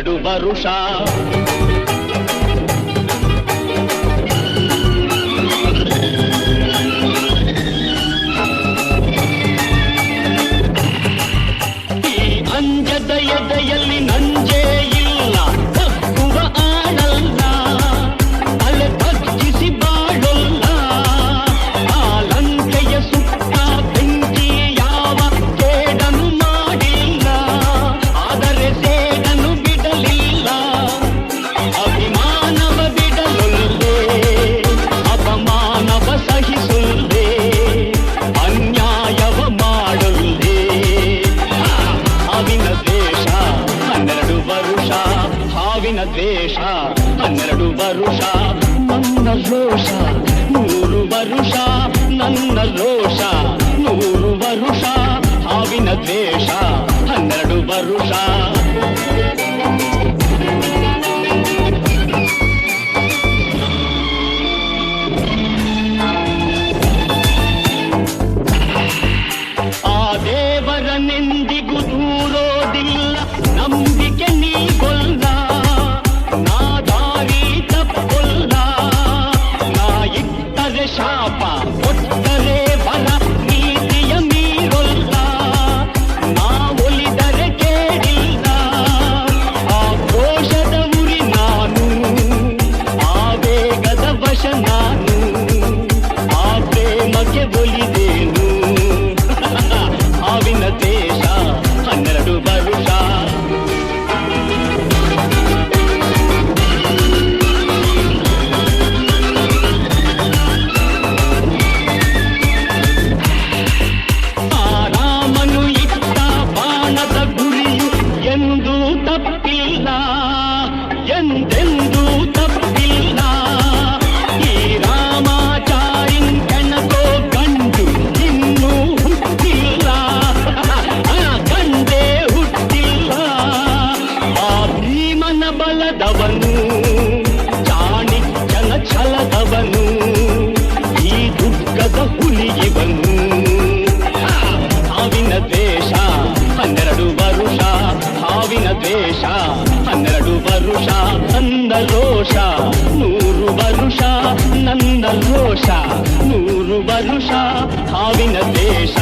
12 ವರುಷ. ಅಂಜದ ಎದೆಯಲ್ಲಿ ನಂಜೇ ಇಲ್ಲ, ತಕ್ಕುವ ಆಡಲ್ಲ, ತಲೆ ತಗ್ಗಿಸಿ ಬಾಳಲ್ಲ. ಆ ಲಂಕೆಯ ಸುತ್ತ ಬೆಂಕಿ ಯಾವ ಕೇಡನು ಮಾಡಿಲ್ಲ, ಆದರೆ ಸೇಡನು ಬಿಡಲಿಲ್ಲ. ಅಭಿಮಾನವ ಬಿಡಲೊಲ್ಲೇ, ಅಪಮಾನವ ಸಹಿಸೊಲ್ಲೇ, ಅನ್ಯಾಯವ ಮಾಡೊಲ್ಲೇ. ಹಾವಿನ ದ್ವೇಷ 12 ವರುಷ, ಹಾವಿನ ದ್ವೇಷ 12 ವರುಷ. ನನ್ನ ರೋಷ 100 ವರುಷ, ನನ್ನ ರೋಷ 100 ವರುಷ. ಹಾವಿನ ದ್ವೇಷ 12 ವರುಷ. ಆ ದೇವರನೆಂದಿಗೂ ದೂರೋದಿಲ್ಲ, ನಂಬಿಕೆ ನೀಗೊಲ್ಲ, ನಾ ದಾರಿ ತಪ್ಪೊಲ್ಲ. ನಾ ಇಟ್ಟರೆ ಶಾಪ, ಕೊಟ್ಟರೆ ಬರ, ನೀತಿಯ ಮೀರೊಲ್ಲ. ನಾ ಒಲಿದರೆ ಕೇಳಿಲ್ಲ, ಆ ಕೋಶದ ಉರಿ ನಾನು, ಆ ವೇಗದ ವಶ ನಾನು, ಆ ಪ್ರೇಮಕ್ಕೆ ಒಲಿದೇನು. ಹಾವಿನ ದ್ವೇಷ 12 ವರುಷ. ರಾಮನು ಇಟ್ಟ ಬಾಣದ ಗುರಿಯು ಎಂದೂ ತಪ್ಪಿಲ್ಲ, ಎಂದೆಂದೂ ತಪ್ಪಿಲ್ಲ. ಈ ರಾಮಾಚಾರಿನ್ ಕೆಣಕೋ ಗಂಡು ಇನ್ನೂ ಹುಟ್ಟಿಲ್ಲ, ಗಂಡೇ ಹುಟ್ಟಿಲ್ಲ. ಆ ಭೀಮನ ಬಲದವನು, ಚಾಣಿಕ್ಯನ ಛಲದವನು, ಈ ದುರ್ಗದ ಹುಲಿಯವನು. ಹಾವಿನ ದ್ವೇಷ 12 ವರುಷ, ಹಾವಿನ ದ್ವೇಷ 12 ವರುಷ. ನನ್ನ ರೋಷ 100 ವರುಷ, ನನ್ನ ರೋಷ 100 ವರುಷ. ಹಾವಿನ ದ್ವೇಷ